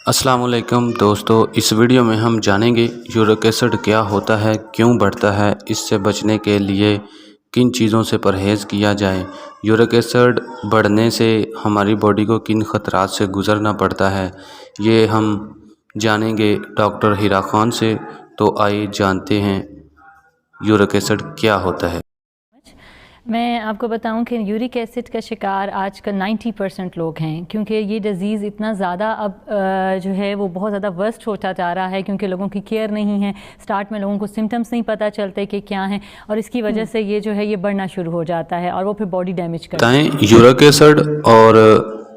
السلام علیکم دوستو، اس ویڈیو میں ہم جانیں گے یورک ایسڈ کیا ہوتا ہے، کیوں بڑھتا ہے، اس سے بچنے کے لیے کن چیزوں سے پرہیز کیا جائے، یورک ایسڈ بڑھنے سے ہماری باڈی کو کن خطرات سے گزرنا پڑتا ہے، یہ ہم جانیں گے ڈاکٹر ہیرا خان سے۔ تو آئیے جانتے ہیں یورک ایسڈ کیا ہوتا ہے۔ میں آپ کو بتاؤں کہ یورک ایسڈ کا شکار آج کل 90% لوگ ہیں، کیونکہ یہ ڈیزیز اتنا زیادہ اب جو ہے وہ بہت زیادہ ورسٹ ہوتا جا رہا ہے، کیونکہ لوگوں کی کیئر نہیں ہے۔ سٹارٹ میں لوگوں کو سمٹمز نہیں پتہ چلتے کہ کیا ہیں، اور اس کی وجہ سے یہ جو ہے یہ بڑھنا شروع ہو جاتا ہے اور وہ پھر باڈی ڈیمیج کرتا ہے۔ یورک ایسڈ اور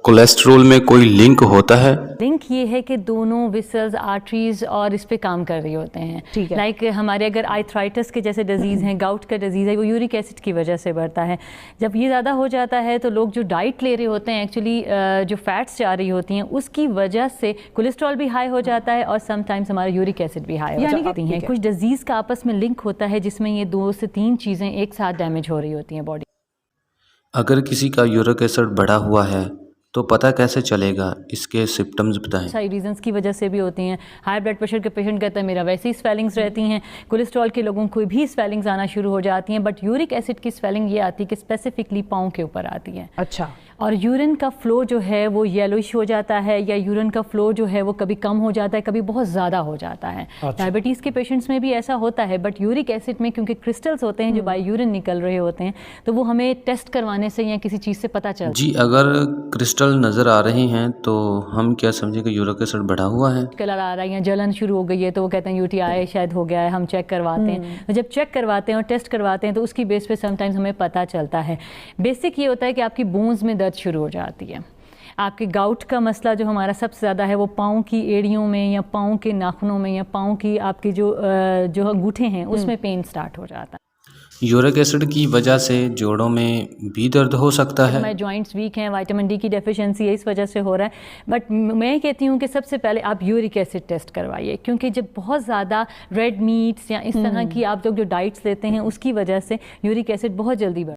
کولیسٹرول میں کوئی لنک ہوتا ہے؟ لنک یہ ہے کہ دونوں ویسلز، آرٹریز اور اس پہ کام کر رہے ہوتے ہیں۔ لائک ہمارے اگر آرتھرائٹس کے جیسے ڈیزیز ہیں، گاؤٹ کا ڈیزیز ہے، وہ یورک ایسڈ کی وجہ سے بڑھتا ہے۔ جب یہ زیادہ ہو جاتا ہے تو لوگ جو ڈائٹ لے رہے ہوتے ہیں، ایکچولی جو فیٹس جا رہی ہوتی ہیں، اس کی وجہ سے کولیسٹرول بھی ہائی ہو جاتا ہے اور سم ٹائمز ہمارا یورک ایسڈ بھی ہائی ہو جاتی ہیں۔ کچھ ڈیزیز کا آپس میں لنک ہوتا ہے جس میں یہ 2 سے 3 چیزیں ایک ساتھ ڈیمیج ہو رہی ہوتی ہیں باڈی۔ اگر کسی کا یورک ایسڈ بڑھا ہوا ہے تو پتہ کیسے چلے گا؟ اس کے سمپٹمز بتائیں۔ ساری ریزنز کی وجہ سے بھی ہوتی ہیں۔ ہائی بلڈ پریشر کے پیشنٹ کہتا ہے میرا ویسے ہی سویلنگز رہتی ہیں، کولیسٹرول کے لوگوں کو بھی سویلنگز آنا شروع ہو جاتی ہیں، بٹ یورک ایسڈ کی سویلنگ یہ آتی ہے کہ اسپیسیفکلی پاؤں کے اوپر آتی ہے۔ اچھا۔ اور یورین کا فلو جو ہے وہ یلوش ہو جاتا ہے، یا یورین کا فلو جو ہے وہ کبھی کم ہو جاتا ہے، کبھی بہت زیادہ ہو جاتا ہے۔ ڈائبٹیز کے پیشنٹس میں بھی ایسا ہوتا ہے، بٹ یورک ایسڈ میں کیونکہ کرسٹلز ہوتے ہیں جو بائی یورین نکل رہے ہوتے ہیں، تو وہ ہمیں ٹیسٹ کروانے سے یا کسی چیز سے پتہ چلتا ہے۔ جی، اگر کرسٹل نظر آ رہے ہیں تو ہم کیا سمجھیں کہ یورک ایسڈ بڑھا ہوا ہے؟ کلر آ رہا ہے یا جلن شروع ہو گئی ہے تو وہ کہتے ہیں UTI شاید ہو گیا ہے، ہم چیک کرواتے ہیں۔ جب چیک کرواتے ہیں اور ٹیسٹ کرواتے ہیں تو اس کی بیس پہ سم ٹائمز ہمیں پتہ چلتا ہے۔ بیسک یہ ہوتا ہے کہ آپ کی بونز میں درد شروع ہو جاتی ہے۔ آپ کے گاؤٹ کا مسئلہ جو ہمارا سب سے زیادہ ہے وہ پاؤں کی ایڑیوں میں یا پاؤں کے ناخنوں میں یا پاؤں کی آپ کی جو انگوٹھے ہیں اس میں پین سٹارٹ ہو جاتا ہے۔ یورک ایسڈ کی وجہ سے جوڑوں میں بھی درد ہو سکتا ہے؟ ہمارے جوائنٹس ویک ہیں، وائٹامن ڈی کی ڈیفیشنسی ہے، اس وجہ سے ہو رہا ہے۔ بٹ میں کہتی ہوں کہ سب سے پہلے آپ یورک ایسڈ ٹیسٹ کروائیے، کیونکہ جب بہت زیادہ ریڈ میٹس یا اس طرح کی آپ لوگ جو ڈائٹس لیتے ہیں اس کی وجہ سے یورک ایسڈ بہت جلدی بڑھتا ہے۔